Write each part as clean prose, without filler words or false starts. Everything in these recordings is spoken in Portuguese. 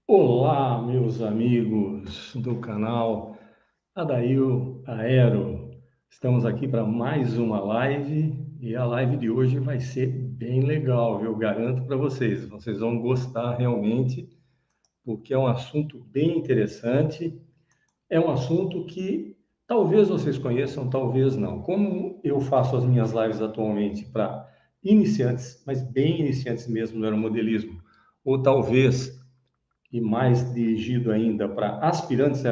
Olá, meus amigos do canal Adail Aero. Estamos aqui para mais uma live e a live de hoje vai ser bem legal, eu garanto para vocês. Vocês vão gostar realmente, porque é um assunto bem interessante. É um assunto que talvez vocês conheçam, talvez não. Como eu faço as minhas lives atualmente para iniciantes, mas bem iniciantes mesmo no aeromodelismo, ou talvez e mais dirigido ainda para aspirantes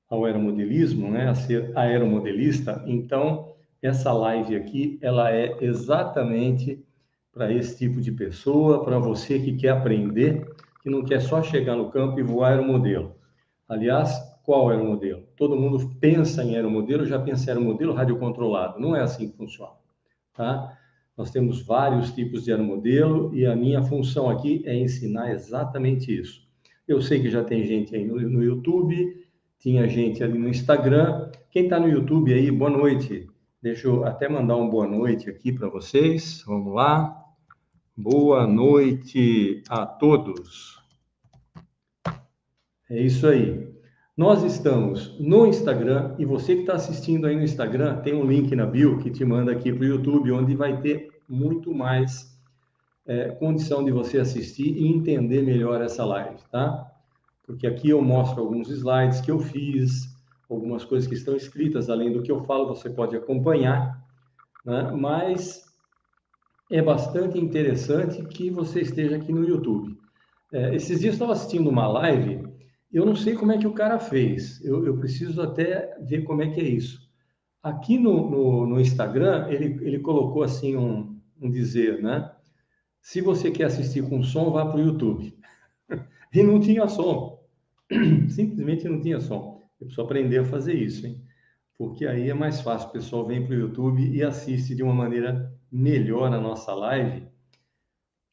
ao aeromodelismo, né, a ser aeromodelista. Então, essa live aqui, ela é exatamente para esse tipo de pessoa, para você que quer aprender, que não quer só chegar no campo e voar aeromodelo. Aliás, qual aeromodelo? Todo mundo pensa em aeromodelo, já pensa em aeromodelo radiocontrolado. Não é assim que funciona, tá? Nós temos vários tipos de aeromodelo e a minha função aqui é ensinar exatamente isso. Eu sei que já tem gente aí no YouTube, tinha gente ali no Instagram. Quem está no YouTube aí, boa noite. Deixa eu até mandar um boa noite aqui para vocês. Vamos lá. Boa noite a todos. É isso aí. Nós estamos no Instagram e você que está assistindo aí no Instagram, tem um link na bio que te manda aqui para o YouTube, onde vai ter muito mais condição de você assistir e entender melhor essa live, tá? Porque aqui eu mostro alguns slides que eu fiz, algumas coisas que estão escritas, além do que eu falo, você pode acompanhar, né? Mas é bastante interessante que você esteja aqui no YouTube. Esses dias eu estava assistindo uma live, eu não sei como é que o cara fez, eu preciso até ver como é que é isso. Aqui no Instagram, ele colocou assim um dizer, né? Se você quer assistir com som, vá para o YouTube. E não tinha som. Simplesmente não tinha som. Eu preciso aprender a fazer isso, hein? Porque aí é mais fácil. O pessoal vem para o YouTube e assiste de uma maneira melhor a nossa live,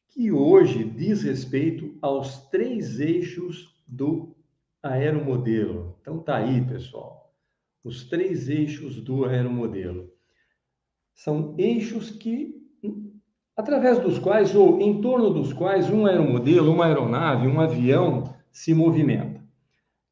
que hoje diz respeito aos 3 eixos do aeromodelo. Então tá aí, pessoal. Os 3 eixos do aeromodelo. São eixos que através dos quais, ou em torno dos quais, um aeromodelo, uma aeronave, um avião se movimenta.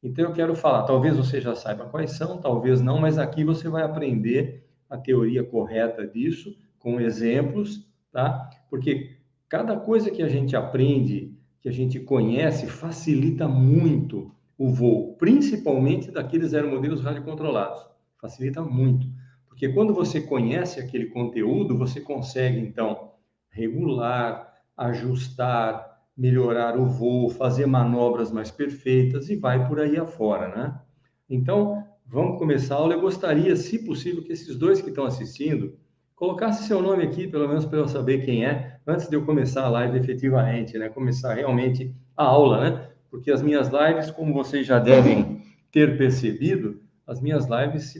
Então, eu quero falar, talvez você já saiba quais são, talvez não, mas aqui você vai aprender a teoria correta disso, com exemplos, tá? Porque cada coisa que a gente aprende, que a gente conhece, facilita muito o voo, principalmente daqueles aeromodelos radiocontrolados. Facilita muito. Porque quando você conhece aquele conteúdo, você consegue, então, regular, ajustar, melhorar o voo, fazer manobras mais perfeitas e vai por aí afora, né? Então, vamos começar a aula. Eu gostaria, se possível, que esses dois que estão assistindo colocassem seu nome aqui, pelo menos para eu saber quem é, antes de eu começar a live efetivamente, né? Começar realmente a aula, né? Porque as minhas lives, como vocês já devem ter percebido, as minhas lives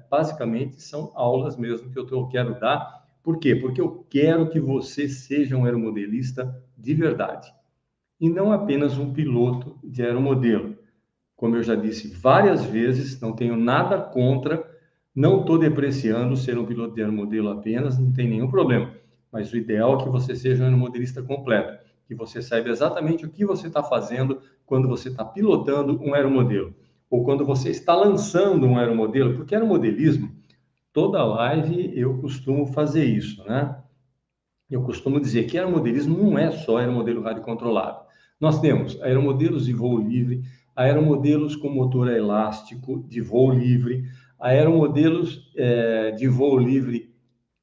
basicamente são aulas mesmo que eu quero dar. Por quê? Porque eu quero que você seja um aeromodelista de verdade e não apenas um piloto de aeromodelo. Como eu já disse várias vezes, não tenho nada contra, não estou depreciando ser um piloto de aeromodelo apenas, não tem nenhum problema. Mas o ideal é que você seja um aeromodelista completo, que você saiba exatamente o que você está fazendo quando você está pilotando um aeromodelo, ou quando você está lançando um aeromodelo, porque aeromodelismo, toda live eu costumo fazer isso, né? Eu costumo dizer que aeromodelismo não é só aeromodelo radiocontrolado. Nós temos aeromodelos de voo livre, aeromodelos com motor elástico de voo livre, aeromodelos de voo livre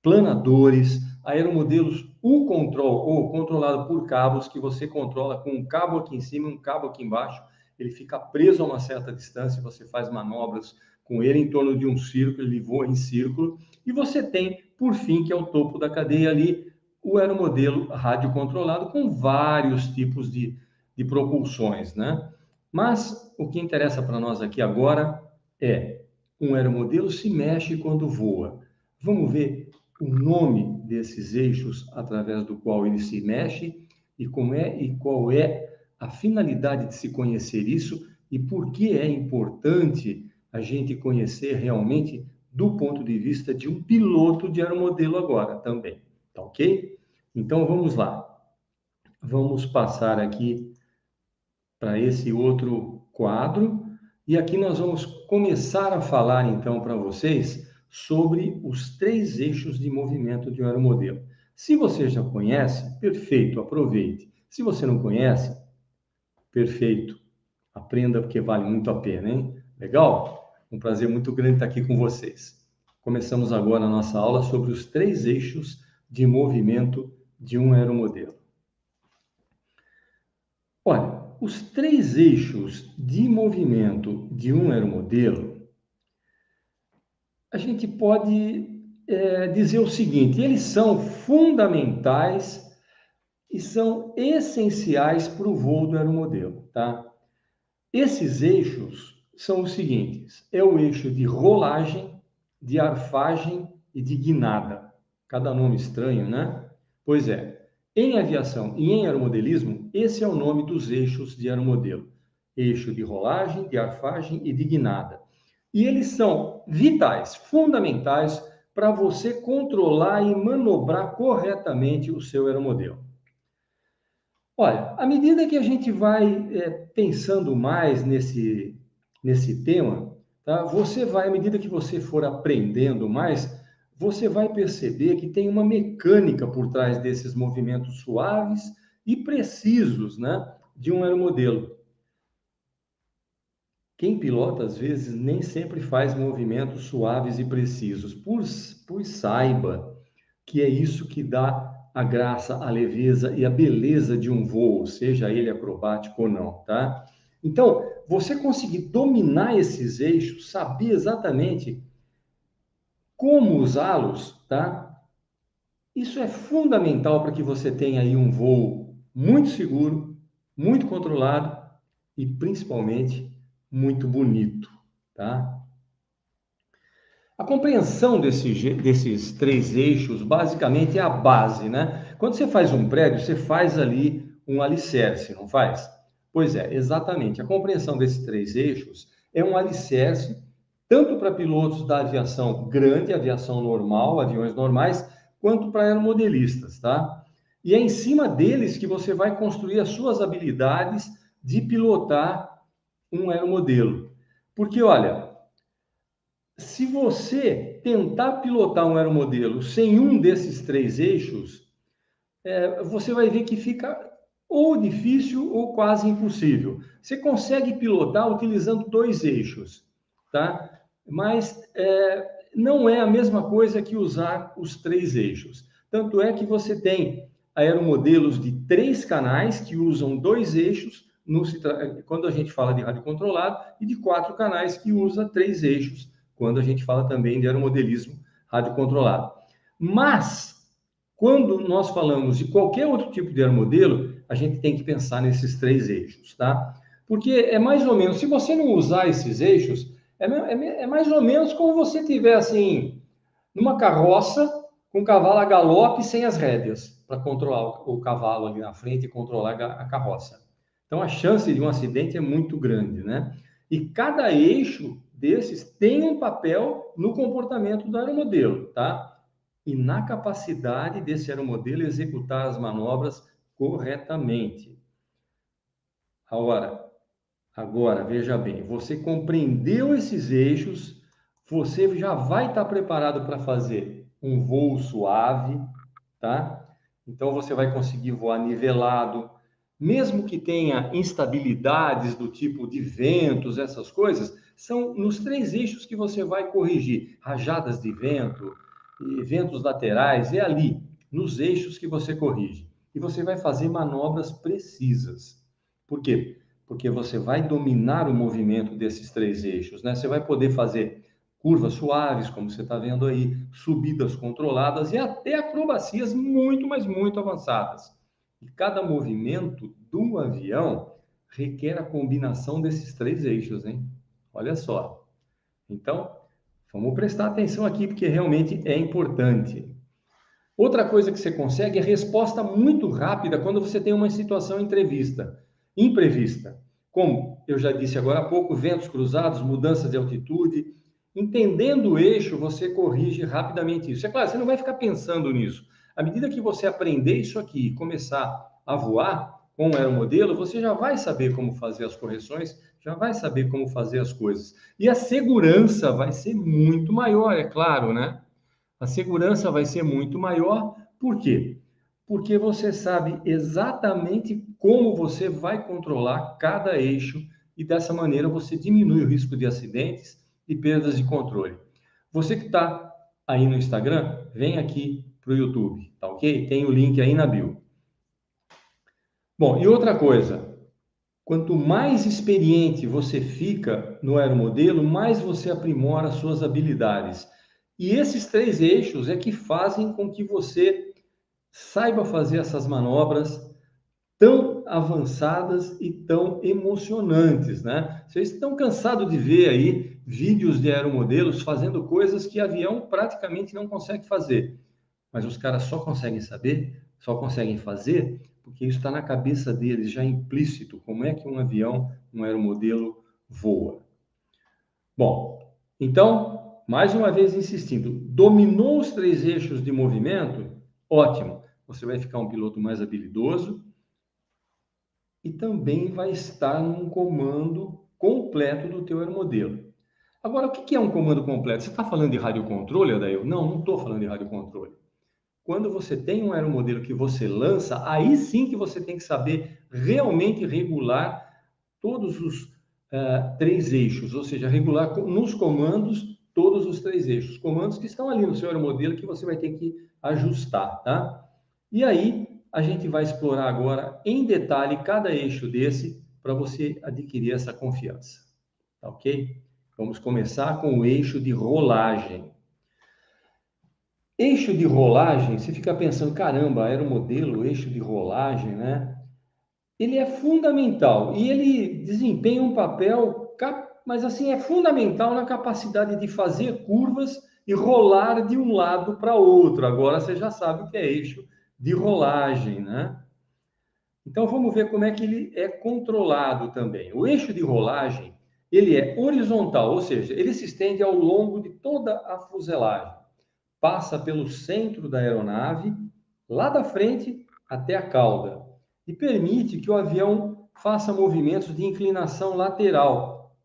planadores, aeromodelos U-Control, ou controlado por cabos, que você controla com um cabo aqui em cima e um cabo aqui embaixo. Ele fica preso a uma certa distância, você faz manobras com ele em torno de um círculo, ele voa em círculo. E você tem, por fim, que é o topo da cadeia ali, o aeromodelo radiocontrolado com vários tipos de propulsões, né? Mas o que interessa para nós aqui agora é um aeromodelo se mexe quando voa. Vamos ver o nome desses eixos através do qual ele se mexe e qual é a finalidade de se conhecer isso e por que é importante a gente conhecer realmente do ponto de vista de um piloto de aeromodelo agora também, tá ok? Então vamos lá. Vamos passar aqui para esse outro quadro e aqui nós vamos começar a falar então para vocês sobre os 3 eixos de movimento de um aeromodelo. Se você já conhece, perfeito, aproveite. Se você não conhece, perfeito, aprenda porque vale muito a pena, hein? Legal? Um prazer muito grande estar aqui com vocês. Começamos agora a nossa aula sobre os 3 eixos de movimento de um aeromodelo. Olha, os 3 eixos de movimento de um aeromodelo, a gente pode dizer o seguinte: eles são fundamentais e são essenciais para o voo do aeromodelo, tá? Esses eixos são os seguintes: é o eixo de rolagem, de arfagem e de guinada. Cada nome estranho, né? Pois é. Em aviação e em aeromodelismo, esse é o nome dos eixos de aeromodelo. Eixo de rolagem, de arfagem e de guinada. E eles são vitais, fundamentais para você controlar e manobrar corretamente o seu aeromodelo. Olha, à medida que a gente vai pensando mais nesse tema, tá? Você vai, à medida que você for aprendendo mais, você vai perceber que tem uma mecânica por trás desses movimentos suaves e precisos, né, de um aeromodelo. Quem pilota, às vezes, nem sempre faz movimentos suaves e precisos, pois saiba que é isso que dá a graça, a leveza e a beleza de um voo, seja ele acrobático ou não, tá? Então, você conseguir dominar esses eixos, saber exatamente como usá-los, tá? Isso é fundamental para que você tenha aí um voo muito seguro, muito controlado e principalmente muito bonito, tá? A compreensão desses 3 eixos, basicamente, é a base, né? Quando você faz um prédio, você faz ali um alicerce, não faz? Pois é, exatamente. A compreensão desses 3 eixos é um alicerce tanto para pilotos da aviação grande, aviação normal, aviões normais, quanto para aeromodelistas, tá? E é em cima deles que você vai construir as suas habilidades de pilotar um aeromodelo. Porque, olha, se você tentar pilotar um aeromodelo sem um desses 3 eixos, você vai ver que fica ou difícil ou quase impossível. Você consegue pilotar utilizando 2 eixos, tá? Mas não é a mesma coisa que usar os 3 eixos. Tanto é que você tem aeromodelos de 3 canais que usam 2 eixos, quando a gente fala de rádio controlado, e de 4 canais que usa 3 eixos, quando a gente fala também de aeromodelismo rádio controlado. Mas, quando nós falamos de qualquer outro tipo de aeromodelo, a gente tem que pensar nesses 3 eixos, tá? Porque é mais ou menos, se você não usar esses eixos, é mais ou menos como você estiver assim, numa carroça com o cavalo a galope sem as rédeas, para controlar o cavalo ali na frente e controlar a carroça. Então a chance de um acidente é muito grande, né? E cada eixo desses tem um papel no comportamento do aeromodelo, tá? E na capacidade desse aeromodelo executar as manobras corretamente. Agora, veja bem, você compreendeu esses eixos, você já vai estar preparado para fazer um voo suave, tá? Então você vai conseguir voar nivelado, mesmo que tenha instabilidades do tipo de ventos, essas coisas, são nos 3 eixos que você vai corrigir rajadas de vento, e ventos laterais, é ali, nos eixos que você corrige. E você vai fazer manobras precisas. Por quê? Porque você vai dominar o movimento desses 3 eixos, né? Você vai poder fazer curvas suaves, como você está vendo aí, subidas controladas e até acrobacias muito, mas muito avançadas. E cada movimento do avião requer a combinação desses 3 eixos, hein? Olha só. Então, vamos prestar atenção aqui, porque realmente é importante. Outra coisa que você consegue é resposta muito rápida quando você tem uma situação imprevista. Como eu já disse agora há pouco, ventos cruzados, mudanças de altitude. Entendendo o eixo, você corrige rapidamente isso. É claro, você não vai ficar pensando nisso. À medida que você aprender isso aqui e começar a voar com o aeromodelo, você já vai saber como fazer as correções, já vai saber como fazer as coisas. E a segurança vai ser muito maior, é claro, né? A segurança vai ser muito maior. Por quê? Porque você sabe exatamente como você vai controlar cada eixo e dessa maneira você diminui o risco de acidentes e perdas de controle. Você que está aí no Instagram, vem aqui para o YouTube, tá ok? Tem o link aí na bio. Bom, e outra coisa, quanto mais experiente você fica no aeromodelo, mais você aprimora suas habilidades. E esses 3 eixos é que fazem com que você saiba fazer essas manobras tão avançadas e tão emocionantes, né? Vocês estão cansados de ver aí vídeos de aeromodelos fazendo coisas que avião praticamente não consegue fazer, mas os caras só conseguem saber, só conseguem fazer, porque isso está na cabeça deles, já implícito, como é que um avião, um aeromodelo voa. Bom, então, mais uma vez insistindo, dominou os 3 eixos de movimento? Ótimo, você vai ficar um piloto mais habilidoso e também vai estar num comando completo do teu aeromodelo. Agora, o que é um comando completo? Você está falando de radiocontrole, Adail? Não, não estou falando de radiocontrole. Quando você tem um aeromodelo que você lança, aí sim que você tem que saber realmente regular todos os 3 eixos, ou seja, regular nos comandos todos os 3 eixos. Comandos que estão ali no seu aeromodelo que você vai ter que ajustar, tá? E aí, a gente vai explorar agora em detalhe cada eixo desse para você adquirir essa confiança, tá ok? Vamos começar com o eixo de rolagem. Eixo de rolagem, você fica pensando, caramba, aeromodelo, eixo de rolagem, né? Ele é fundamental e ele desempenha um papel, mas assim, é fundamental na capacidade de fazer curvas e rolar de um lado para outro. Agora você já sabe o que é eixo de rolagem, né? Então vamos ver como é que ele é controlado também. O eixo de rolagem, ele é horizontal, ou seja, ele se estende ao longo de toda a fuselagem. Passa pelo centro da aeronave, lá da frente até a cauda, e permite que o avião faça movimentos de inclinação lateral,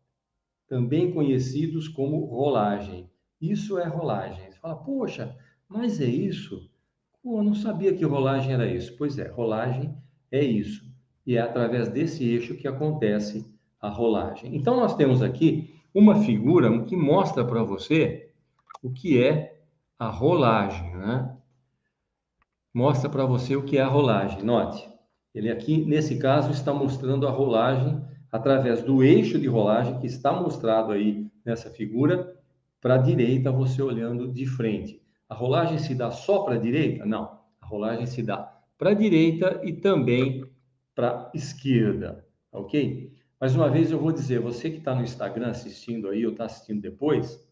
também conhecidos como rolagem. Isso é rolagem. Você fala, poxa, mas é isso? Pô, eu não sabia que rolagem era isso. Pois é, rolagem é isso. E é através desse eixo que acontece a rolagem. Então, nós temos aqui uma figura que mostra para você o que é a rolagem, né? Mostra para você o que é a rolagem. Note, ele aqui, nesse caso, está mostrando a rolagem através do eixo de rolagem que está mostrado aí nessa figura, para a direita, você olhando de frente. A rolagem se dá só para a direita? Não. A rolagem se dá para a direita e também para a esquerda, ok? Mais uma vez eu vou dizer, você que está no Instagram assistindo aí ou está assistindo depois,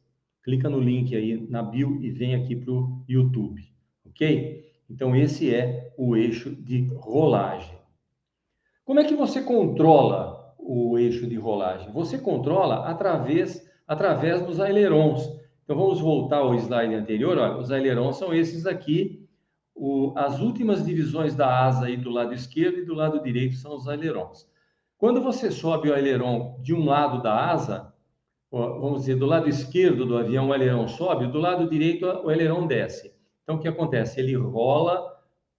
clica no link aí na bio e vem aqui para o YouTube, ok? Então esse é o eixo de rolagem. Como é que você controla o eixo de rolagem? Você controla através dos ailerons. Então vamos voltar ao slide anterior. Olha, os ailerons são esses aqui. As últimas divisões da asa aí do lado esquerdo e do lado direito são os ailerons. Quando você sobe o aileron de um lado da asa, vamos dizer, do lado esquerdo do avião o aileron sobe, do lado direito o aileron desce. Então o que acontece? Ele rola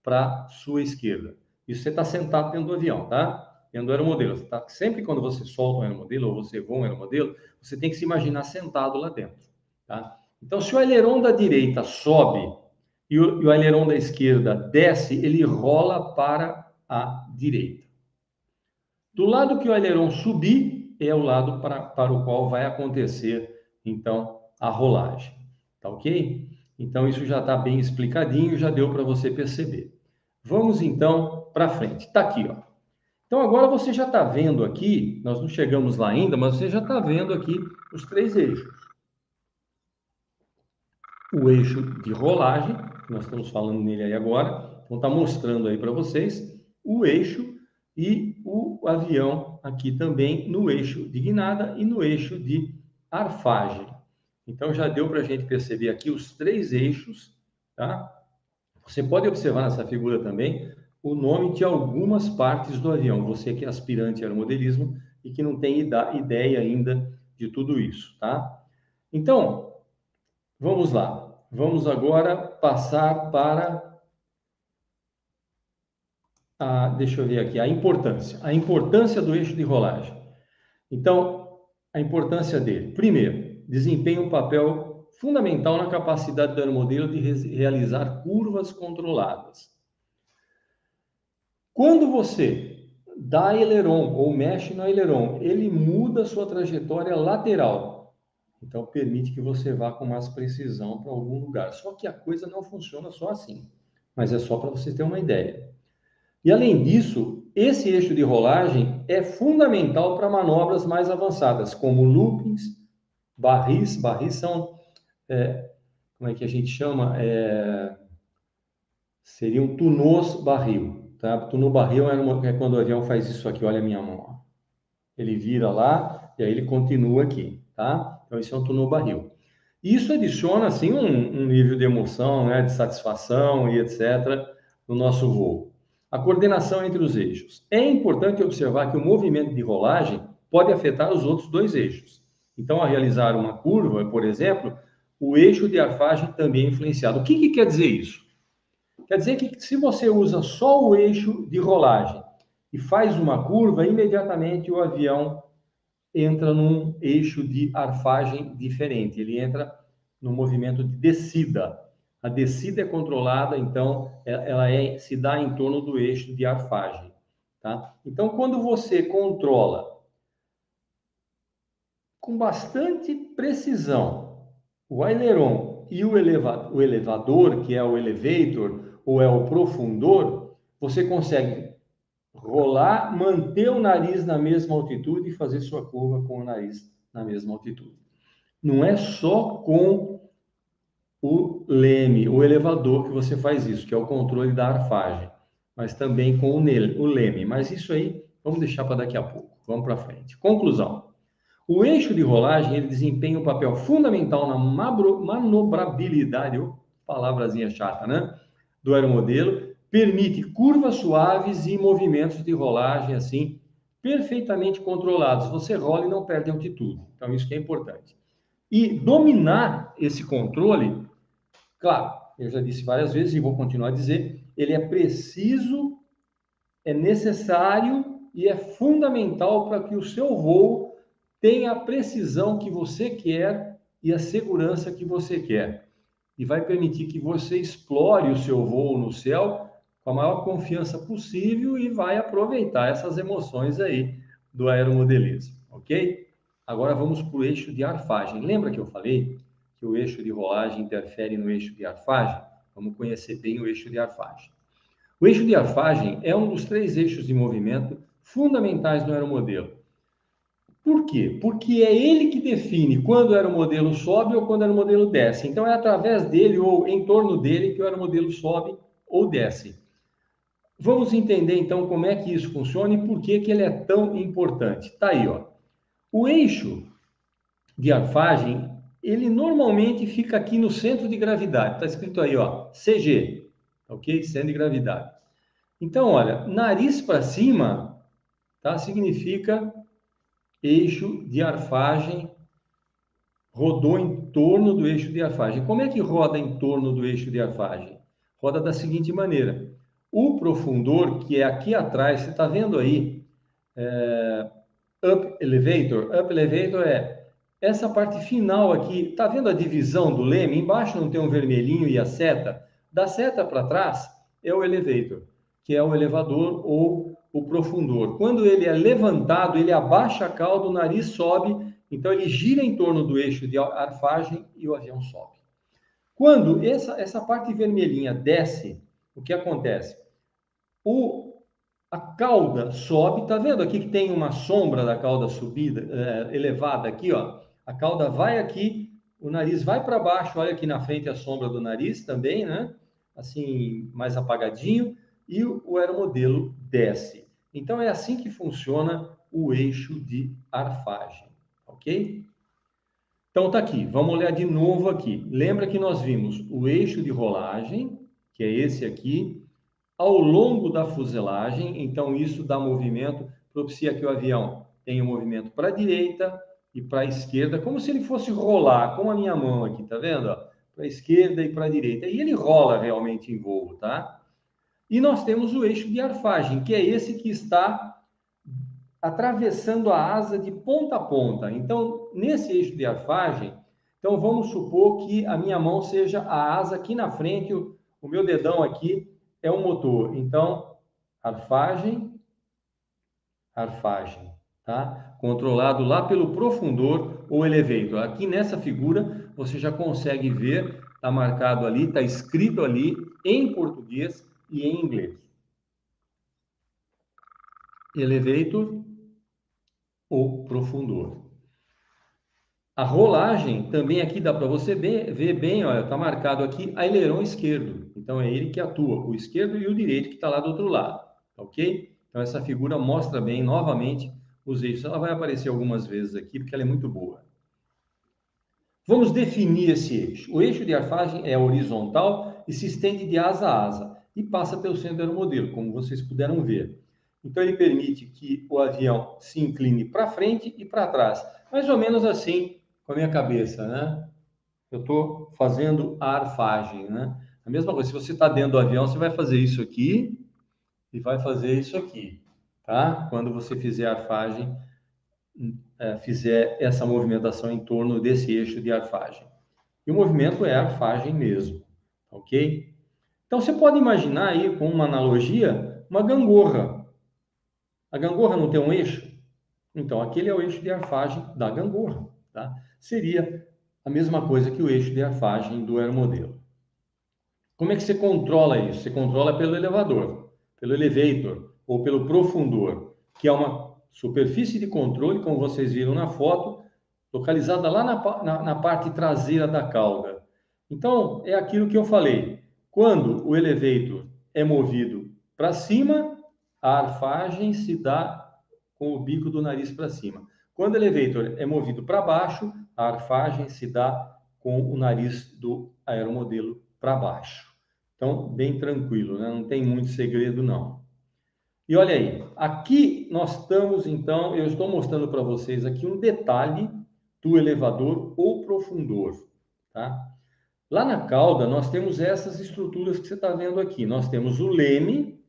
para sua esquerda. Isso você está sentado dentro do avião, tá? Dentro do aeromodelo. Sempre quando você solta um aeromodelo ou você voa um aeromodelo, você tem que se imaginar sentado lá dentro, tá? Então, se o aileron da direita sobe e o aileron da esquerda desce, ele rola para a direita. Do lado que o aileron subir, é o lado para o qual vai acontecer, então, a rolagem. Tá ok? Então, isso já está bem explicadinho, já deu para você perceber. Vamos, então, para frente. Está aqui, ó. Então, agora você já está vendo aqui, nós não chegamos lá ainda, mas você já está vendo aqui os 3 eixos. O eixo de rolagem, que nós estamos falando nele aí agora. Então, está mostrando aí para vocês o eixo e o avião aqui também no eixo de guinada e no eixo de arfagem. Então, já deu para a gente perceber aqui os 3 eixos, tá? Você pode observar nessa figura também o nome de algumas partes do avião. Você que é aspirante a aeromodelismo e que não tem ideia ainda de tudo isso, tá? Então, vamos lá. Vamos agora passar para deixa eu ver aqui, a importância do eixo de rolagem. Então, a importância dele. Primeiro, desempenha um papel fundamental na capacidade do aeromodelo de realizar curvas controladas. Quando você dá aileron ou mexe no aileron, ele muda a sua trajetória lateral. Então, permite que você vá com mais precisão para algum lugar. Só que a coisa não funciona só assim. Mas é só para você ter uma ideia. E, além disso, esse eixo de rolagem é fundamental para manobras mais avançadas, como loopings, barris. Barris são, como é que a gente chama? Seriam tunôs barril. Tá? Tunô barril é quando o avião faz isso aqui, olha a minha mão. Ó. Ele vira lá e aí ele continua aqui. Tá? Então, isso é um tunô barril. Isso adiciona, assim, um nível de emoção, né, de satisfação e etc. no nosso voo. A coordenação entre os eixos. É importante observar que o movimento de rolagem pode afetar os outros 2 eixos. Então, ao realizar uma curva, por exemplo, o eixo de arfagem também é influenciado. O que quer dizer isso? Quer dizer que se você usa só o eixo de rolagem e faz uma curva, imediatamente o avião entra num eixo de arfagem diferente. Ele entra no movimento de descida. A descida é controlada, então, ela se dá em torno do eixo de arfagem. Tá? Então, quando você controla com bastante precisão o aileron e o elevador, que é o elevator, ou é o profundor, você consegue rolar, manter o nariz na mesma altitude e fazer sua curva com o nariz na mesma altitude. Não é só com o leme, o elevador, que você faz isso, que é o controle da arfagem, mas também com o leme. Mas isso aí, vamos deixar para daqui a pouco. Vamos para frente. Conclusão. O eixo de rolagem, ele desempenha um papel fundamental na manobrabilidade, palavrazinha chata, né? Do aeromodelo, permite curvas suaves e movimentos de rolagem, assim, perfeitamente controlados. Você rola e não perde altitude. Então, isso que é importante. E dominar esse controle, claro, eu já disse várias vezes e vou continuar a dizer, ele é preciso, é necessário e é fundamental para que o seu voo tenha a precisão que você quer e a segurança que você quer. E vai permitir que você explore o seu voo no céu com a maior confiança possível e vai aproveitar essas emoções aí do aeromodelismo, ok? Agora vamos para o eixo de arfagem. Lembra que eu falei que o eixo de rolagem interfere no eixo de arfagem? Vamos conhecer bem o eixo de arfagem. O eixo de arfagem é um dos 3 eixos de movimento fundamentais no aeromodelo. Por quê? Porque é ele que define quando o aeromodelo sobe ou quando o aeromodelo desce. Então, é através dele ou em torno dele que o aeromodelo sobe ou desce. Vamos entender, então, como é que isso funciona e por que ele é tão importante. Está aí, ó. O eixo de arfagem, ele normalmente fica aqui no centro de gravidade. Está escrito aí, ó, CG, ok? Centro de gravidade. Então, olha, nariz para cima, tá? Significa eixo de arfagem rodou em torno do eixo de arfagem. Como é que roda em torno do eixo de arfagem? Roda da seguinte maneira. O profundor, que é aqui atrás, você está vendo aí, up elevator. Up elevator é essa parte final aqui. Está vendo a divisão do leme? Embaixo não tem um vermelhinho e a seta? Da seta para trás é o elevator, que é o elevador ou o profundor. Quando ele é levantado, ele abaixa a cauda, o nariz sobe, então ele gira em torno do eixo de arfagem e o avião sobe. Quando essa parte vermelhinha desce, o que acontece? A cauda sobe, tá vendo aqui que tem uma sombra da cauda subida, elevada aqui, ó. A cauda vai aqui, o nariz vai para baixo, olha aqui na frente a sombra do nariz também, né? assim, mais apagadinho, e o aeromodelo desce. Então, é assim que funciona o eixo de arfagem, ok? Então, tá aqui. Vamos olhar de novo aqui. Lembra que nós vimos o eixo de rolagem, que é esse aqui, ao longo da fuselagem. Então, isso dá movimento, propicia que o avião tenha um movimento para a direita e para a esquerda, como se ele fosse rolar, como a minha mão aqui, tá vendo? Para a esquerda e para a direita. E ele rola realmente em voo, tá? E nós temos o eixo de arfagem, que é esse que está atravessando a asa de ponta a ponta. Então, nesse eixo de arfagem, então vamos supor que a minha mão seja a asa aqui na frente, o meu dedão aqui é o motor. Então, arfagem, arfagem, tá? Controlado lá pelo profundor ou elevator. Aqui nessa figura, você já consegue ver, tá marcado ali, tá escrito ali em português e em inglês. Elevator ou profundor. A rolagem, também aqui dá para você ver bem, olha, está marcado aqui aileron esquerdo. Então, é ele que atua, o esquerdo e o direito que está lá do outro lado, ok? Então, essa figura mostra bem, novamente, os eixos. Ela vai aparecer algumas vezes aqui, porque ela é muito boa. Vamos definir esse eixo. O eixo de arfagem é horizontal e se estende de asa a asa e passa pelo centro do aeromodelo, como vocês puderam ver. Então, ele permite que o avião se incline para frente e para trás, mais ou menos assim com a minha cabeça, né? Eu estou fazendo a arfagem, né? A mesma coisa, se você está dentro do avião, você vai fazer isso aqui e vai fazer isso aqui, tá? Quando você fizer a arfagem, fizer essa movimentação em torno desse eixo de arfagem. E o movimento é arfagem mesmo, ok? Então, você pode imaginar aí, com uma analogia, uma gangorra. A gangorra não tem um eixo? Então, aquele é o eixo de arfagem da gangorra, tá? Seria a mesma coisa que o eixo de arfagem do aeromodelo. Como é que você controla isso? Você controla pelo elevador, pelo elevator ou pelo profundor, que é uma superfície de controle, como vocês viram na foto, localizada lá na parte traseira da cauda. Então, é aquilo que eu falei. Quando o elevator é movido para cima, a arfagem se dá com o bico do nariz para cima. Quando o elevator é movido para baixo, a arfagem se dá com o nariz do aeromodelo para baixo. Então, bem tranquilo, né? Não tem muito segredo, não. E olha aí, aqui nós estamos, então, eu estou mostrando para vocês aqui um detalhe do elevador ou profundor, tá? Lá na cauda, nós temos essas estruturas que você está vendo aqui. Nós temos o leme,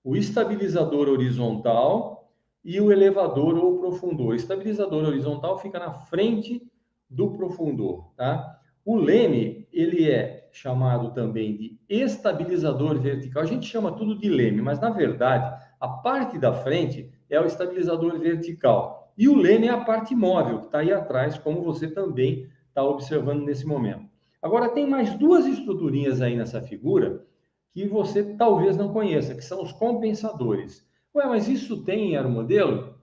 o estabilizador horizontal e o elevador ou profundor. O estabilizador horizontal fica na frente do profundor, tá? O leme, ele é chamado também de estabilizador vertical. A gente chama tudo de leme, mas na verdade, a parte da frente é o estabilizador vertical. E o leme é a parte móvel, que está aí atrás, como você também está observando nesse momento. Agora, tem mais duas estruturinhas aí nessa figura que você talvez não conheça, que são os compensadores. Ué, mas isso tem em aeromodelo?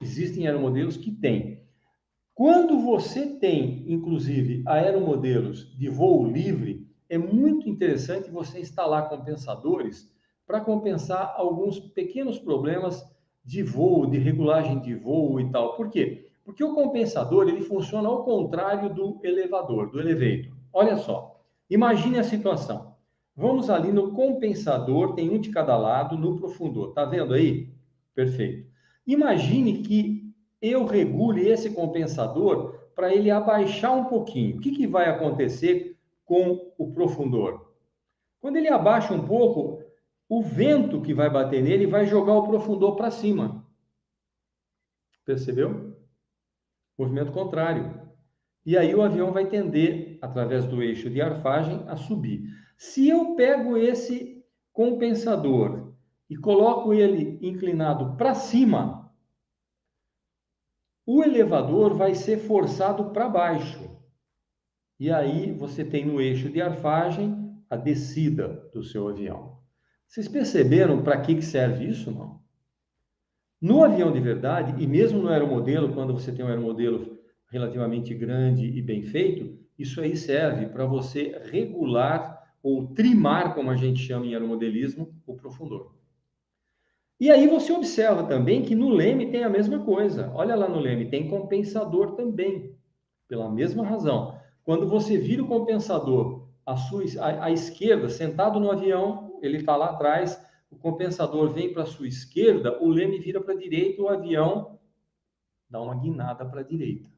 Existem aeromodelos que têm. Quando você tem, inclusive, aeromodelos de voo livre, é muito interessante você instalar compensadores para compensar alguns pequenos problemas de voo, de regulagem de voo e tal. Por quê? Porque o compensador ele funciona ao contrário do elevador, do elevator. Olha só, imagine a situação. Vamos ali no compensador, tem um de cada lado, no profundor. Tá vendo aí? Perfeito. Imagine que eu regule esse compensador para ele abaixar um pouquinho. O que vai acontecer com o profundor? Quando ele abaixa um pouco, o vento que vai bater nele vai jogar o profundor para cima. Percebeu? Movimento contrário. E aí o avião vai tender, através do eixo de arfagem, a subir. Se eu pego esse compensador e coloco ele inclinado para cima, o elevador vai ser forçado para baixo. E aí você tem no eixo de arfagem a descida do seu avião. Vocês perceberam para que serve isso, não? No avião de verdade, e mesmo no aeromodelo, quando você tem um aeromodelo relativamente grande e bem feito, isso aí serve para você regular ou trimar, como a gente chama em aeromodelismo, o profundor. E aí você observa também que no leme tem a mesma coisa. Olha lá no leme, tem compensador também, pela mesma razão. Quando você vira o compensador à esquerda, sentado no avião, ele está lá atrás, o compensador vem para a sua esquerda, o leme vira para a direita, o avião dá uma guinada para a direita.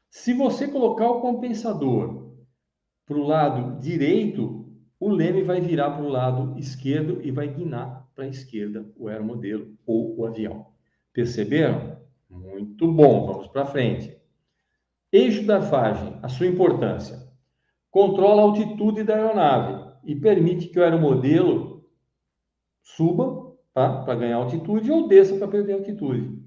Se você colocar o compensador para o lado direito, o leme vai virar para o lado esquerdo e vai guinar para a esquerda o aeromodelo ou o avião. Perceberam? Muito bom, vamos para frente. Eixo da arfagem, a sua importância. Controla a altitude da aeronave e permite que o aeromodelo suba, tá, para ganhar altitude ou desça para perder altitude.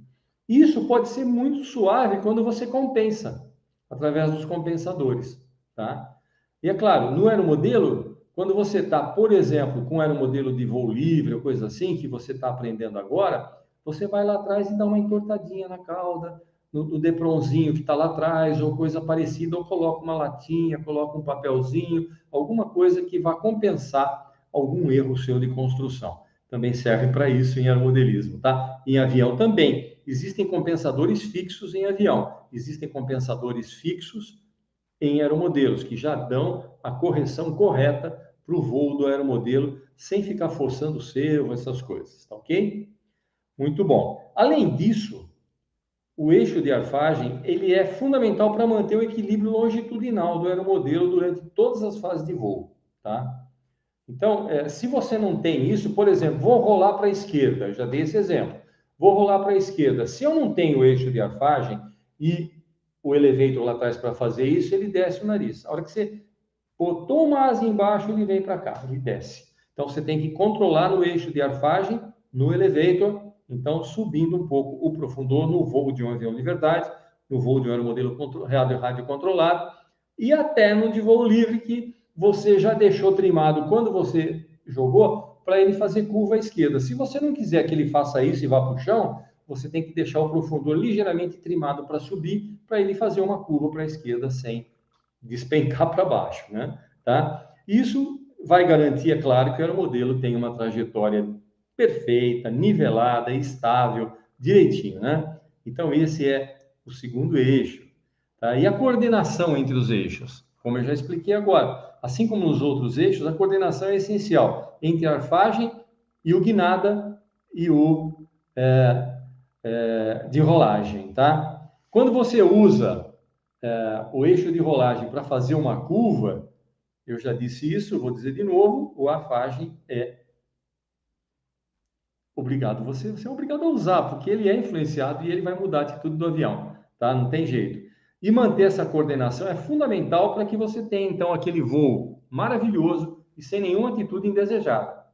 Isso pode ser muito suave quando você compensa, através dos compensadores, tá? E é claro, no aeromodelo, quando você está, por exemplo, com um aeromodelo de voo livre ou coisa assim, que você está aprendendo agora, você vai lá atrás e dá uma entortadinha na cauda, no Depronzinho que está lá atrás, ou coisa parecida, ou coloca uma latinha, coloca um papelzinho, alguma coisa que vá compensar algum erro seu de construção. Também serve para isso em aeromodelismo, tá? Em avião também. Existem compensadores fixos em avião, existem compensadores fixos em aeromodelos, que já dão a correção correta para o voo do aeromodelo, sem ficar forçando o servo, essas coisas, tá ok? Muito bom. Além disso, o eixo de arfagem, ele é fundamental para manter o equilíbrio longitudinal do aeromodelo durante todas as fases de voo, tá? Então, se você não tem isso, por exemplo, vou rolar para a esquerda, já dei esse exemplo. Vou rolar para a esquerda. Se eu não tenho o eixo de arfagem e o elevator lá atrás para fazer isso, ele desce o nariz. A hora que você botou uma asa embaixo, ele vem para cá, ele desce. Então, você tem que controlar o eixo de arfagem no elevator, então subindo um pouco o profundor no voo de um avião de verdade, no voo de um aeromodelo rádio controlado, e até no de voo livre, que você já deixou trimado quando você jogou, para ele fazer curva à esquerda. Se você não quiser que ele faça isso e vá para o chão, você tem que deixar o profundor ligeiramente trimado para subir, para ele fazer uma curva para a esquerda sem despencar para baixo, né? Tá? Isso vai garantir, é claro, que o aeromodelo tenha uma trajetória perfeita, nivelada, estável, direitinho, né? Então, esse é o segundo eixo. Tá? E a coordenação entre os eixos? Como eu já expliquei agora, assim como nos outros eixos, a coordenação é essencial entre a arfagem e o guinada e o de rolagem, tá? Quando você usa o eixo de rolagem para fazer uma curva, eu já disse isso, vou dizer de novo, o arfagem é obrigado, você é obrigado a usar, porque ele é influenciado e ele vai mudar a atitude do avião, tá? Não tem jeito. E manter essa coordenação é fundamental para que você tenha, então, aquele voo maravilhoso e sem nenhuma atitude indesejada.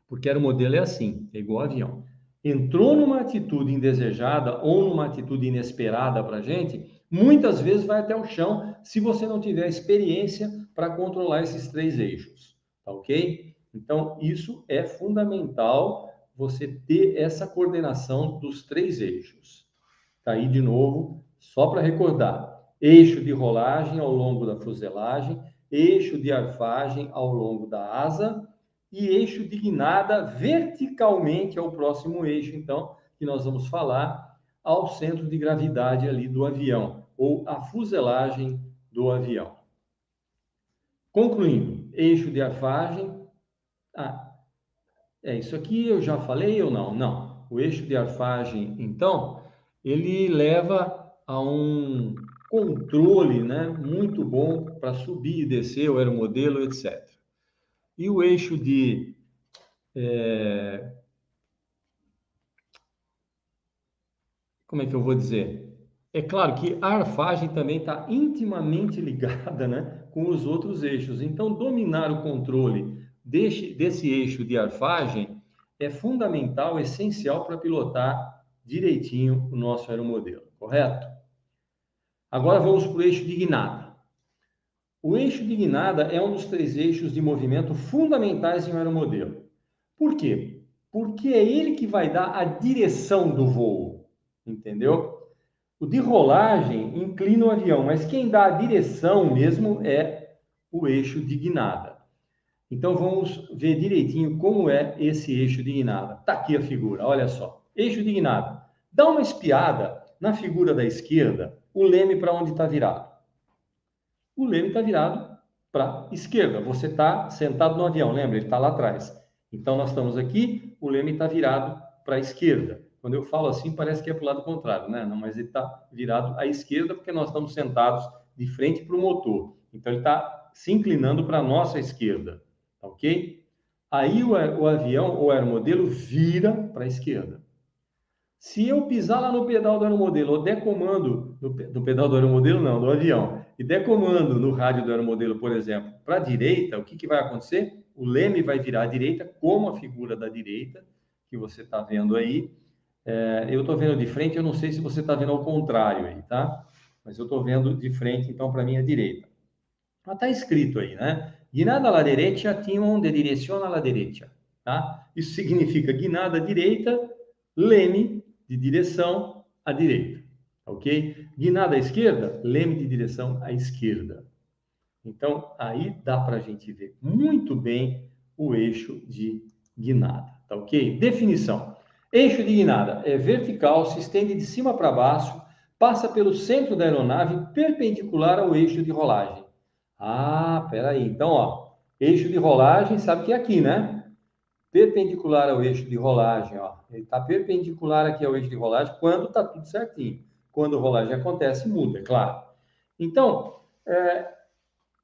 Porque o modelo é assim, é igual avião. Entrou numa atitude indesejada ou numa atitude inesperada para a gente, muitas vezes vai até o chão se você não tiver experiência para controlar esses três eixos, tá ok? Então, isso é fundamental, você ter essa coordenação dos três eixos. Tá aí de novo, só para recordar. Eixo de rolagem ao longo da fuselagem, eixo de arfagem ao longo da asa e eixo de guinada verticalmente ao próximo eixo, então, que nós vamos falar, ao centro de gravidade ali do avião, ou a fuselagem do avião. Concluindo, eixo de arfagem. Isso aqui eu já falei ou não? Não. O eixo de arfagem, então, ele leva a um controle, né, muito bom para subir e descer o aeromodelo, etc. E o eixo de como é que eu vou dizer? É claro que a arfagem também está intimamente ligada, né, com os outros eixos. Então, dominar o controle desse eixo de arfagem é fundamental, essencial para pilotar direitinho o nosso aeromodelo, correto? Agora vamos para o eixo de guinada. O eixo de guinada é um dos três eixos de movimento fundamentais em um aeromodelo. Por quê? Porque é ele que vai dar a direção do voo, entendeu? O de rolagem inclina o avião, mas quem dá a direção mesmo é o eixo de guinada. Então, vamos ver direitinho como é esse eixo de guinada. Está aqui a figura, olha só. Eixo de guinada. Dá uma espiada na figura da esquerda, o leme para onde está virado. O leme está virado para a esquerda. Você está sentado no avião, lembra? Ele está lá atrás. Então, nós estamos aqui, o leme está virado para a esquerda. Quando eu falo assim, parece que é para o lado contrário, né? Não, mas ele está virado à esquerda porque nós estamos sentados de frente para o motor. Então, ele está se inclinando para a nossa esquerda, ok? Aí o avião, ou aeromodelo, vira para a esquerda. Se eu pisar lá no pedal do aeromodelo, ou der comando, no pedal do aeromodelo não, do avião, e der comando no rádio do aeromodelo, por exemplo, para a direita, o que vai acontecer? O leme vai virar à direita, como a figura da direita, que você está vendo aí. Eu estou vendo de frente, eu não sei se você está vendo ao contrário aí, tá? Mas eu estou vendo de frente, então, para a minha direita. Mas está escrito aí, né? Guinada alla derecha, timon de direzione alla derecha, tá? Isso significa guinada à direita, leme de direção à direita, ok? Guinada à esquerda, leme de direção à esquerda. Então, aí dá para a gente ver muito bem o eixo de guinada, tá ok? Definição. Eixo de guinada é vertical, se estende de cima para baixo, passa pelo centro da aeronave perpendicular ao eixo de rolagem. Ah, peraí. Então, ó, eixo de rolagem, sabe que é aqui, né? Perpendicular ao eixo de rolagem, ó. Ele está perpendicular aqui ao eixo de rolagem quando está tudo certinho. Quando a rolagem acontece, muda, é claro. Então,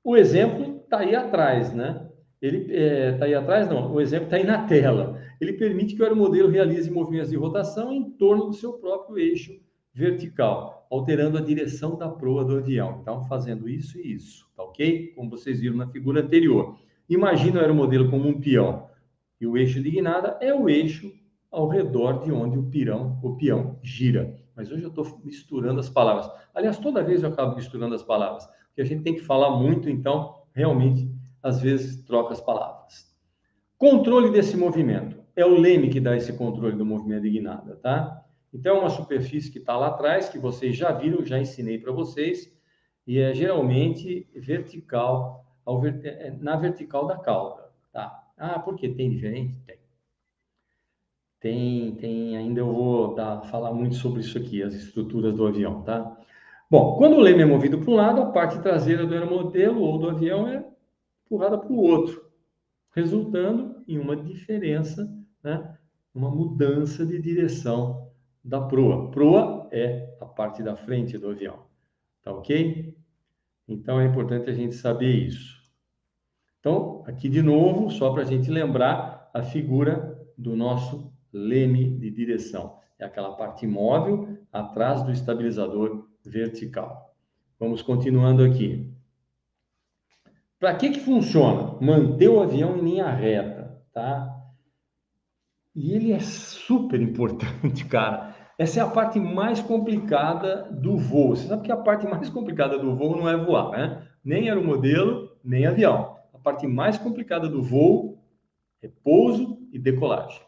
o exemplo está aí atrás, né? Ele está aí atrás, não. O exemplo está aí na tela. Ele permite que o aeromodelo realize movimentos de rotação em torno do seu próprio eixo vertical, alterando a direção da proa do avião. Então, fazendo isso e isso, tá ok? Como vocês viram na figura anterior. Imagina o aeromodelo como um peão. E o eixo de guinada é o eixo ao redor de onde o peão gira. Mas hoje eu estou misturando as palavras. Aliás, toda vez eu acabo misturando as palavras, porque a gente tem que falar muito, então, realmente, às vezes, troca as palavras. Controle desse movimento. É o leme que dá esse controle do movimento de guinada, tá? Então, é uma superfície que está lá atrás, que vocês já viram, já ensinei para vocês, e é geralmente vertical, na vertical da cauda, tá? Ah, por que tem diferente? Tem, ainda eu vou falar muito sobre isso aqui, as estruturas do avião, tá? Bom, quando o leme é movido para um lado, a parte traseira do aeromodelo ou do avião é empurrada para o outro, resultando em uma diferença, né? Uma mudança de direção da proa. Proa é a parte da frente do avião, tá ok? Então é importante a gente saber isso. Então, aqui de novo, só para a gente lembrar a figura do nosso leme de direção. É aquela parte móvel atrás do estabilizador vertical. Vamos continuando aqui. Para que funciona? Manter o avião em linha reta, tá? E ele é super importante, cara. Essa é a parte mais complicada do voo. Você sabe que a parte mais complicada do voo não é voar, né? Nem aeromodelo, nem avião. A parte mais complicada do voo é pouso e decolagem.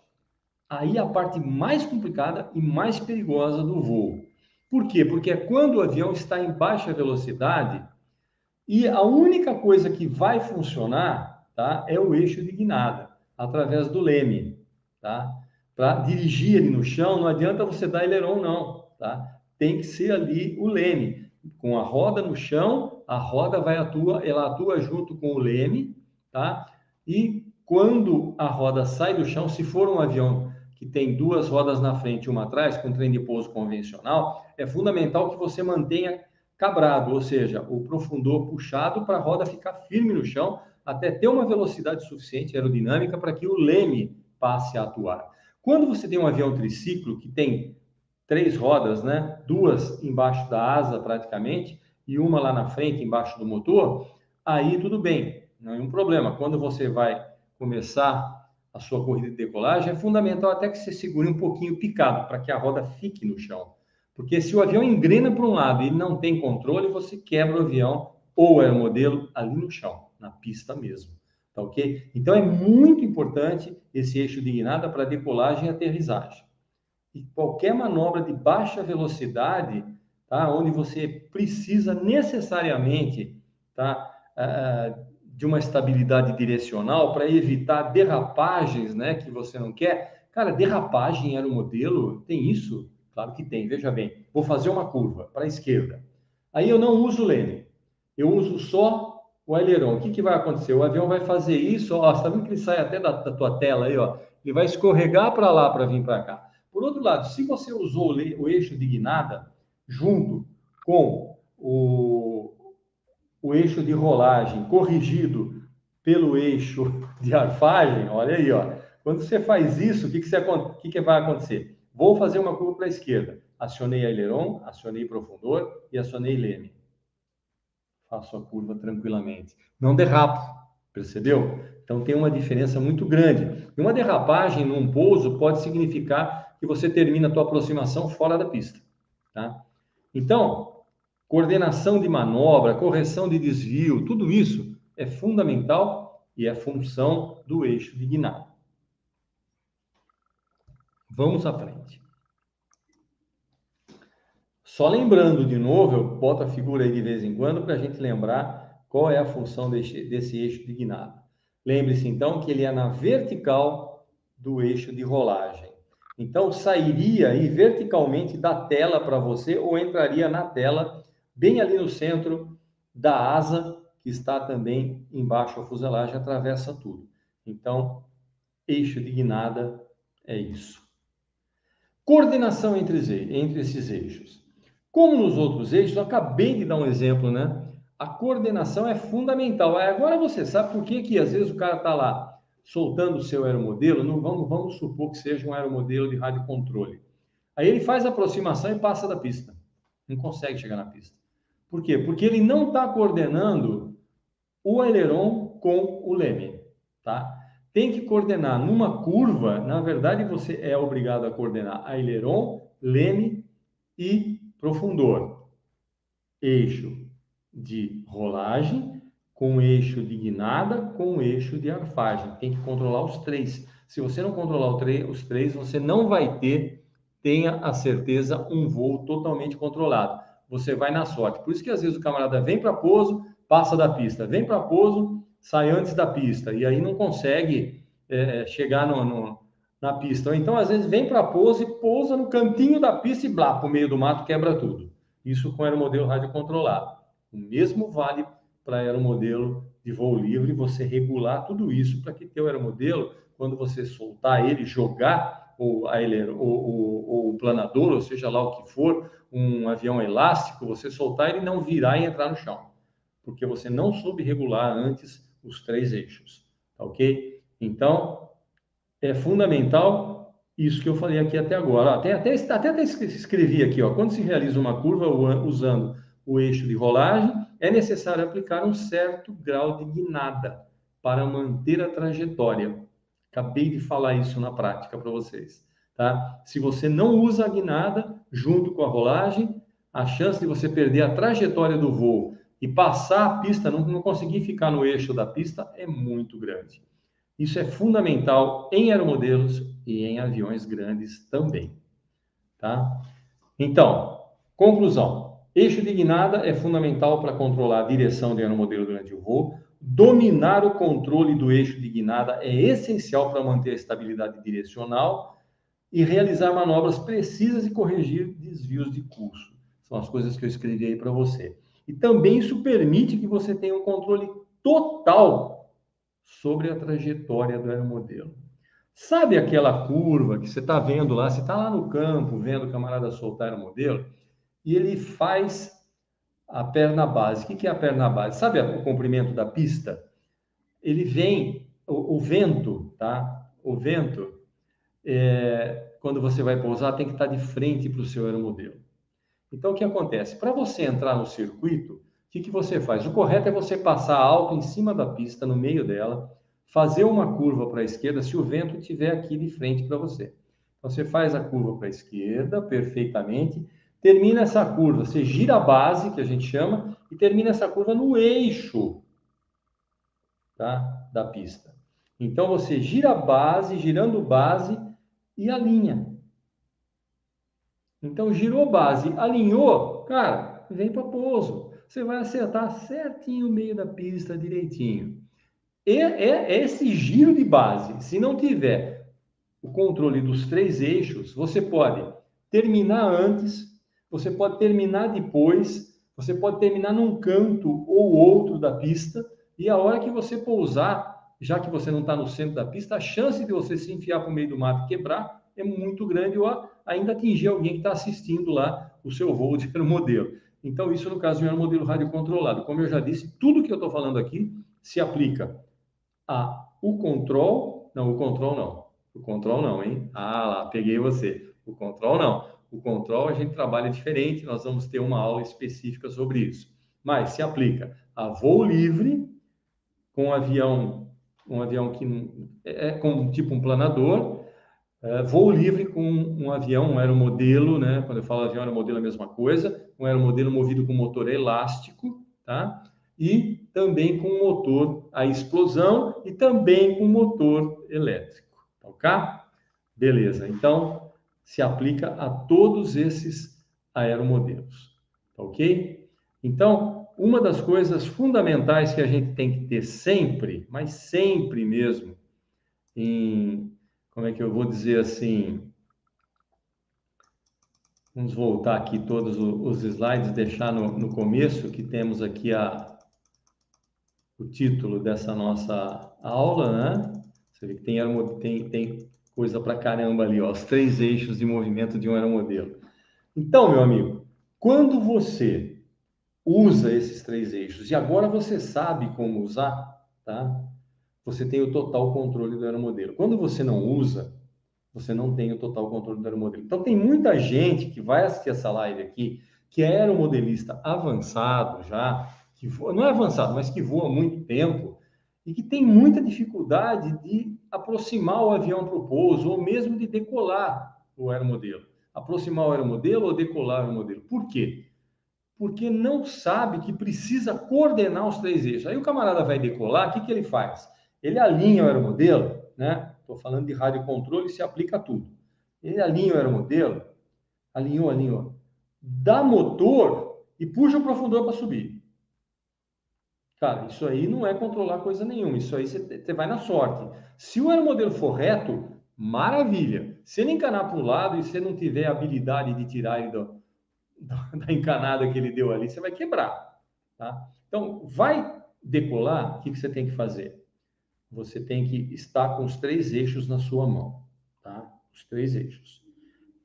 Aí a parte mais complicada e mais perigosa do voo. Por quê? Porque é quando o avião está em baixa velocidade e a única coisa que vai funcionar, tá, é o eixo de guinada, através do leme, tá? Para dirigir ele no chão, não adianta você dar aileron, não, tá? Tem que ser ali o leme. Com a roda no chão, a roda ela atua junto com o leme, tá? E quando a roda sai do chão, se for um avião que tem duas rodas na frente e uma atrás, com trem de pouso convencional, é fundamental que você mantenha cabrado, ou seja, o profundor puxado para a roda ficar firme no chão, até ter uma velocidade suficiente aerodinâmica para que o leme passe a atuar. Quando você tem um avião triciclo que tem três rodas, né, duas embaixo da asa praticamente e uma lá na frente embaixo do motor, aí tudo bem, não é um problema. Quando você vai começar a sua corrida de decolagem, é fundamental até que você segure um pouquinho picado para que a roda fique no chão. Porque se o avião engrena para um lado e ele não tem controle, você quebra o avião ou o aeromodelo ali no chão, na pista mesmo. Tá ok? Então é muito importante esse eixo de guinada para decolagem e aterrissagem. E qualquer manobra de baixa velocidade, tá, onde você precisa necessariamente, tá, de uma estabilidade direcional para evitar derrapagens, né, que você não quer. Cara, derrapagem era o modelo, tem isso? Claro que tem, veja bem. Vou fazer uma curva para a esquerda. Aí eu não uso o leme, eu uso só o aileron. O que, que vai acontecer? O avião vai fazer isso, ó, você está vendo que ele sai até da tua tela aí, ó. Ele vai escorregar para lá para vir para cá. Por outro lado, se você usou o eixo de guinada junto com o eixo de rolagem corrigido pelo eixo de arfagem, olha aí, ó. Quando você faz isso, o que vai acontecer? Vou fazer uma curva para a esquerda. Acionei aileron, acionei profundor e acionei leme. Faço a curva tranquilamente. Não derrapo, percebeu? Então tem uma diferença muito grande. E uma derrapagem num pouso pode significar que você termina a tua aproximação fora da pista, tá? Então, coordenação de manobra, correção de desvio, tudo isso é fundamental e é função do eixo de guinada. Vamos à frente. Só lembrando de novo, eu boto a figura aí de vez em quando para a gente lembrar qual é a função desse eixo de guinada. Lembre-se então que ele é na vertical do eixo de rolagem. Então sairia aí verticalmente da tela para você ou entraria na tela bem ali no centro da asa que está também embaixo da fuselagem, atravessa tudo. Então, eixo de guinada é isso. Coordenação entre esses eixos. Como nos outros eixos, eu acabei de dar um exemplo, né? A coordenação é fundamental. Agora você sabe por que às vezes o cara está lá soltando o seu aeromodelo, não vamos supor que seja um aeromodelo de rádio controle. Aí ele faz a aproximação e passa da pista. Não consegue chegar na pista. Por quê? Porque ele não está coordenando o aileron com o leme, tá? Tem que coordenar numa curva, na verdade você é obrigado a coordenar aileron, leme e profundor. Eixo de rolagem com eixo de guinada com eixo de arfagem. Tem que controlar os três. Se você não controlar os três, você não vai ter, tenha a certeza, um voo totalmente controlado. Você vai na sorte. Por isso que às vezes o camarada vem para pouso, passa da pista, vem para pouso, sai antes da pista, e aí não consegue chegar na pista. Ou então, às vezes, vem para pouso e pousa no cantinho da pista e blá, para o meio do mato, quebra tudo. Isso com aeromodelo radiocontrolado. O mesmo vale para aeromodelo de voo livre, você regular tudo isso para que teu aeromodelo, quando você soltar ele, jogar o planador, ou seja lá o que for, um avião elástico, você soltar ele não virar e entrar no chão, porque você não soube regular antes os três eixos, tá ok? Então, é fundamental isso que eu falei aqui até agora. Até escrevi aqui, ó, quando se realiza uma curva usando o eixo de rolagem, é necessário aplicar um certo grau de guinada para manter a trajetória. Acabei de falar isso na prática para vocês, tá? Se você não usa a guinada junto com a rolagem, a chance de você perder a trajetória do voo e passar a pista, não conseguir ficar no eixo da pista, é muito grande. Isso é fundamental em aeromodelos e em aviões grandes também, tá? Então, conclusão. Eixo de guinada é fundamental para controlar a direção do aeromodelo durante o voo. Dominar o controle do eixo de guinada é essencial para manter a estabilidade direcional e realizar manobras precisas e corrigir desvios de curso. São as coisas que eu escrevi aí para você. E também isso permite que você tenha um controle total sobre a trajetória do aeromodelo. Sabe aquela curva que você está vendo lá, você está lá no campo vendo o camarada soltar o aeromodelo e ele faz a perna base. O que é a perna base? Sabe o comprimento da pista? Ele vem, o vento, tá? O vento, quando você vai pousar, tem que estar de frente para o seu aeromodelo. Então, o que acontece? Para você entrar no circuito, o que você faz? O correto é você passar alto em cima da pista, no meio dela, fazer uma curva para a esquerda se o vento estiver aqui de frente para você. Então, você faz a curva para a esquerda perfeitamente, termina essa curva, você gira a base, que a gente chama, e termina essa curva no eixo, tá, da pista. Então, você gira a base, girando base e alinha. Então, girou base, alinhou, cara, vem para pouso. Você vai acertar certinho o meio da pista, direitinho. é esse giro de base. Se não tiver o controle dos 3 eixos, você pode terminar antes, você pode terminar depois, você pode terminar num canto ou outro da pista, e a hora que você pousar, já que você não está no centro da pista, a chance de você se enfiar para o meio do mato e quebrar é muito grande, ou ainda atingir alguém que está assistindo lá o seu voo de aeromodelo. Então, isso no caso de um aeromodelo radiocontrolado. Como eu já disse, tudo que eu estou falando aqui se aplica o control, não, o control não. O control não, hein? Ah, lá, peguei você. O control não. O control a gente trabalha diferente, nós vamos ter uma aula específica sobre isso. Mas se aplica a voo livre com um avião que é como tipo um planador, voo livre com um avião, um aeromodelo, né? Quando eu falo avião, aeromodelo é a mesma coisa, um aeromodelo movido com motor elástico, tá? E também com motor a explosão e também com motor elétrico, tá ok? Beleza, então se aplica a todos esses aeromodelos, tá ok? Então, uma das coisas fundamentais que a gente tem que ter sempre, mas sempre mesmo, como é que eu vou dizer assim, vamos voltar aqui todos os slides, deixar no começo, que temos aqui o título dessa nossa aula, né? Você vê que tem coisa pra caramba ali, ó, os 3 eixos de movimento de um aeromodelo. Então, meu amigo, quando você usa esses 3 eixos e agora você sabe como usar, tá? Você tem o total controle do aeromodelo. Quando você não usa, você não tem o total controle do aeromodelo. Então, tem muita gente que vai assistir essa live aqui, que é aeromodelista avançado já, que voa, não é avançado, mas que voa há muito tempo, e que tem muita dificuldade de aproximar o avião para o pouso, ou mesmo de decolar o aeromodelo. Aproximar o aeromodelo ou decolar o aeromodelo. Por quê? Porque não sabe que precisa coordenar os 3 eixos. Aí o camarada vai decolar, o que ele faz? Ele alinha o aeromodelo, né? Estou falando de radiocontrole, se aplica a tudo. Ele alinha o aeromodelo, alinhou, dá motor e puxa o profundor para subir. Cara, isso aí não é controlar coisa nenhuma, isso aí você vai na sorte. Se o aeromodelo for reto, maravilha. Se ele encanar para o lado e você não tiver a habilidade de tirar ele da encanada que ele deu ali, você vai quebrar, tá? Então, vai decolar, o que você tem que fazer? Você tem que estar com os 3 eixos na sua mão, tá? Os 3 eixos.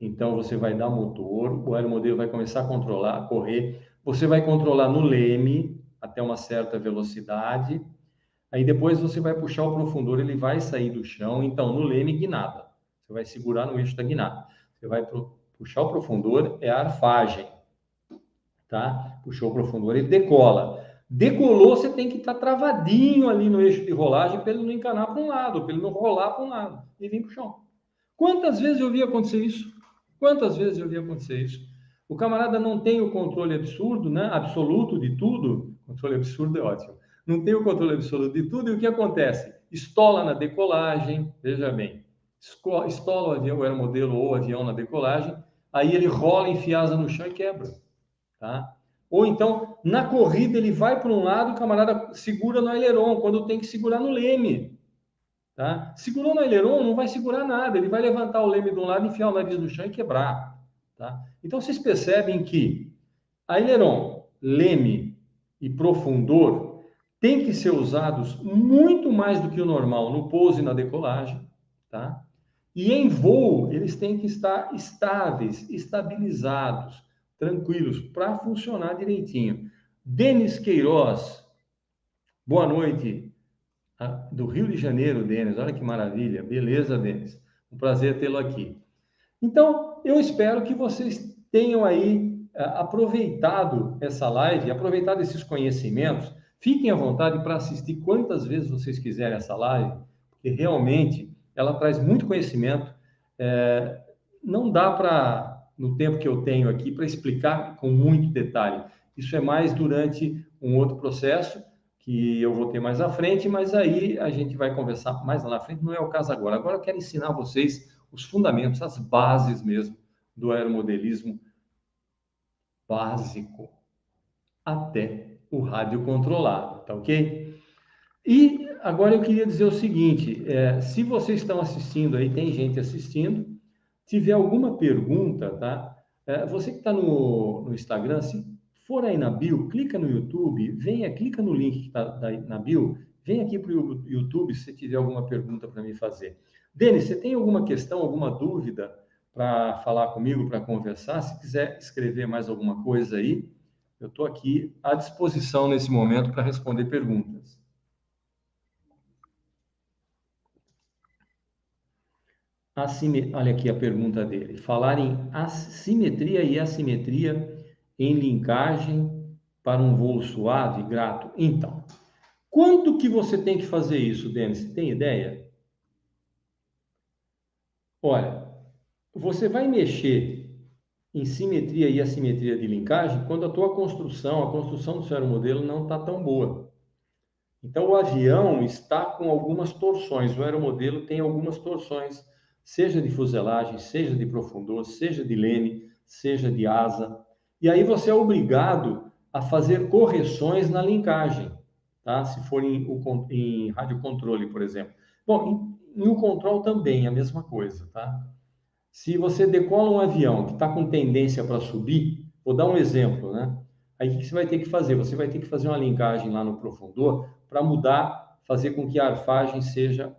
Então, você vai dar motor, o aeromodelo vai começar a controlar, a correr, você vai controlar no leme até uma certa velocidade, aí depois você vai puxar o profundor, ele vai sair do chão, então no leme guinada, você vai segurar no eixo da guinada, você vai puxar o profundor, é a arfagem, tá? Puxou o profundor, ele decola. Decolou, você tem que estar travadinho ali no eixo de rolagem para ele não encanar para um lado, para ele não rolar para um lado e vir para o chão. Quantas vezes eu vi acontecer isso? Quantas vezes eu vi acontecer isso? O camarada não tem o controle absurdo, né? Absoluto de tudo. Controle absurdo é ótimo. Não tem o controle absoluto de tudo e o que acontece? Estola na decolagem, veja bem, estola o avião, o aeromodelo ou o avião na decolagem, aí ele rola, enfia asa no chão e quebra. Tá? Ou então, na corrida, ele vai para um lado, o camarada segura no aileron, quando tem que segurar no leme. Tá? Segurou no aileron, não vai segurar nada, ele vai levantar o leme de um lado, enfiar o nariz no chão e quebrar. Tá? Então, vocês percebem que aileron, leme e profundor têm que ser usados muito mais do que o normal no pouso e na decolagem. Tá? E em voo, eles têm que estar estáveis, estabilizados, tranquilos, para funcionar direitinho. Denis Queiroz, boa noite, do Rio de Janeiro, Denis, olha que maravilha, beleza, Denis, um prazer tê-lo aqui. Então, eu espero que vocês tenham aí aproveitado essa live, aproveitado esses conhecimentos, fiquem à vontade para assistir quantas vezes vocês quiserem essa live, porque realmente ela traz muito conhecimento, não dá para, no tempo que eu tenho aqui, para explicar com muito detalhe. Isso é mais durante um outro processo que eu vou ter mais à frente, mas aí a gente vai conversar mais lá na frente, não é o caso agora. Agora eu quero ensinar vocês os fundamentos, as bases mesmo do aeromodelismo básico até o rádio controlado, tá ok? E Agora eu queria dizer o seguinte, se vocês estão assistindo aí, tem gente assistindo, tiver alguma pergunta, tá? Você que está no Instagram, se for aí na bio, clica no YouTube, venha, clica no link que está na bio, vem aqui para o YouTube se tiver alguma pergunta para me fazer. Denis, você tem alguma questão, alguma dúvida para falar comigo, para conversar? Se quiser escrever mais alguma coisa aí, eu estou aqui à disposição nesse momento para responder perguntas. Olha aqui a pergunta dele. Falar em simetria e assimetria em linkagem para um voo suave, grato. Então, quanto que você tem que fazer isso, Denis? Você tem ideia? Olha, você vai mexer em simetria e assimetria de linkagem quando a construção do seu aeromodelo não está tão boa. Então, o avião está com algumas torções, o aeromodelo tem algumas torções, seja de fuselagem, seja de profundor, seja de leme, seja de asa. E aí você é obrigado a fazer correções na linkagem, tá? Se for em radiocontrole, por exemplo. Bom, em control também é a mesma coisa, tá? Se você decola um avião que está com tendência para subir, vou dar um exemplo, né? Aí o que você vai ter que fazer? Você vai ter que fazer uma linkagem lá no profundor para mudar, fazer com que a arfagem seja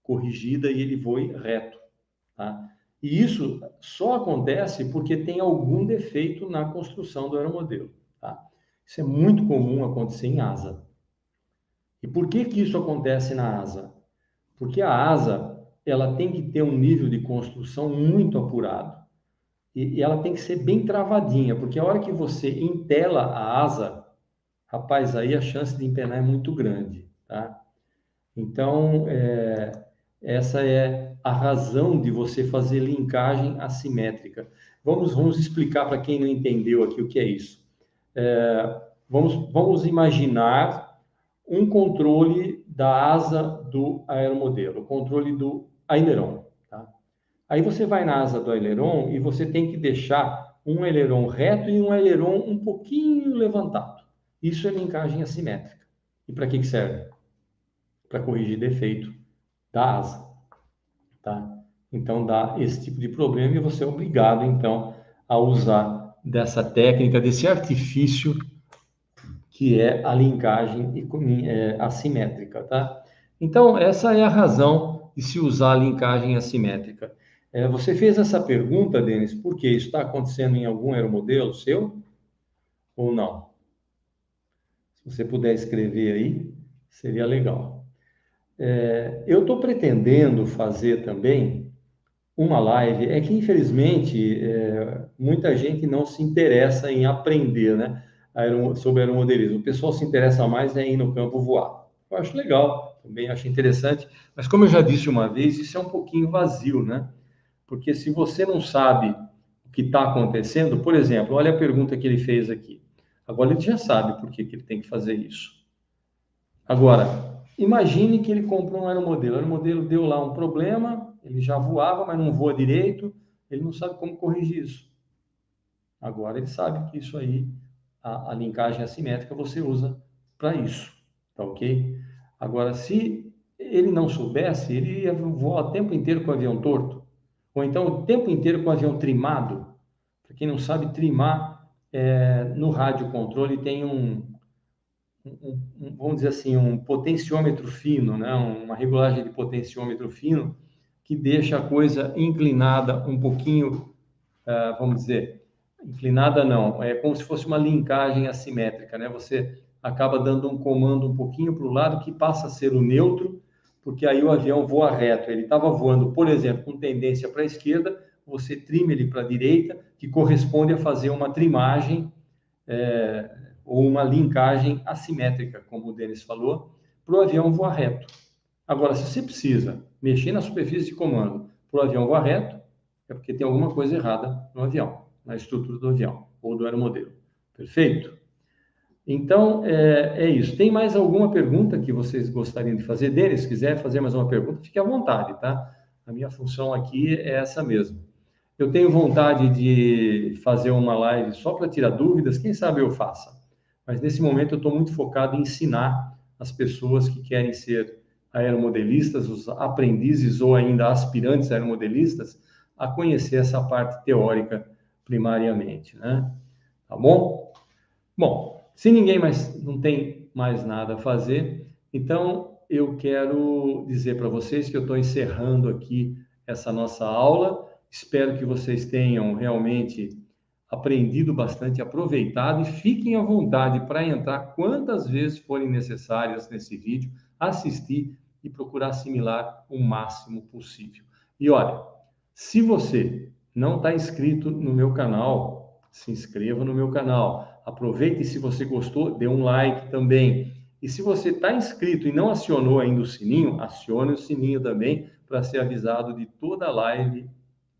corrigida e ele voe reto, tá? E isso só acontece porque tem algum defeito na construção do aeromodelo, tá? Isso é muito comum acontecer em asa. E por que que isso acontece na asa? Porque a asa, ela tem que ter um nível de construção muito apurado. E ela tem que ser bem travadinha, porque a hora que você entela a asa, rapaz, aí a chance de empenar é muito grande, tá? Então, essa é a razão de você fazer linkagem assimétrica. Vamos explicar para quem não entendeu aqui o que é isso. Vamos imaginar um controle da asa do aeromodelo, o controle do aileron, tá? Aí você vai na asa do aileron e você tem que deixar um aileron reto e um aileron um pouquinho levantado. Isso é linkagem assimétrica. E para que serve? Para corrigir defeito da asa, tá? Então dá esse tipo de problema e você é obrigado então a usar dessa técnica, desse artifício que é a linkagem assimétrica, tá? Então essa é a razão de se usar a linkagem assimétrica. Você fez essa pergunta, Denis, por que isso está acontecendo em algum aeromodelo seu ou não? Se você puder escrever aí, seria legal. Eu estou pretendendo fazer também uma live, é que infelizmente muita gente não se interessa em aprender, né, sobre aeromodelismo. O pessoal se interessa mais em ir no campo voar. Eu acho legal, também acho interessante, mas como eu já disse uma vez, isso é um pouquinho vazio, né? Porque se você não sabe o que está acontecendo, por exemplo, olha a pergunta que ele fez aqui. Agora ele já sabe por que ele tem que fazer isso. Agora, imagine que ele comprou um aeromodelo. O aeromodelo deu lá um problema, ele já voava, mas não voa direito, ele não sabe como corrigir isso. Agora ele sabe que isso aí, a linkagem assimétrica, você usa para isso, tá ok? Agora, se ele não soubesse, ele ia voar o tempo inteiro com o avião torto, ou então o tempo inteiro com o avião trimado. Para quem não sabe, trimar, no rádio controle tem vamos dizer assim, um potenciômetro fino, né? Uma regulagem de potenciômetro fino que deixa a coisa inclinada um pouquinho, vamos dizer, inclinada não, é como se fosse uma linkagem assimétrica, né? Você acaba dando um comando um pouquinho para o lado que passa a ser o neutro, porque aí o avião voa reto. Ele estava voando, por exemplo, com tendência para a esquerda, você trima ele para a direita, que corresponde a fazer uma trimagem ou uma linkagem assimétrica, como o Denis falou, para o avião voar reto. Agora, se você precisa mexer na superfície de comando para o avião voar reto, é porque tem alguma coisa errada no avião, na estrutura do avião ou do aeromodelo. Perfeito? Então, é isso. Tem mais alguma pergunta que vocês gostariam de fazer? Denis, se quiser fazer mais uma pergunta, fique à vontade, tá? A minha função aqui é essa mesmo. Eu tenho vontade de fazer uma live só para tirar dúvidas, quem sabe eu faça. Mas nesse momento eu estou muito focado em ensinar as pessoas que querem ser aeromodelistas, os aprendizes ou ainda aspirantes aeromodelistas, a conhecer essa parte teórica primariamente, né? Tá bom? Bom, se ninguém mais não tem mais nada a fazer, então eu quero dizer para vocês que eu estou encerrando aqui essa nossa aula. Espero que vocês tenham realmente aprendido bastante, aproveitado, e fiquem à vontade para entrar quantas vezes forem necessárias nesse vídeo, assistir e procurar assimilar o máximo possível. E olha, se você não está inscrito no meu canal, se inscreva no meu canal. Aproveite, e se você gostou, dê um like também. E se você está inscrito e não acionou ainda o sininho, acione o sininho também para ser avisado de toda live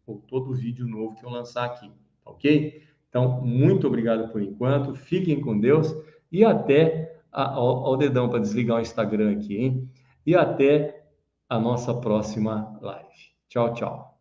ou todo vídeo novo que eu lançar aqui, ok? Então, muito obrigado por enquanto, fiquem com Deus e até ao dedão para desligar o Instagram aqui, hein? E até a nossa próxima live. Tchau, tchau.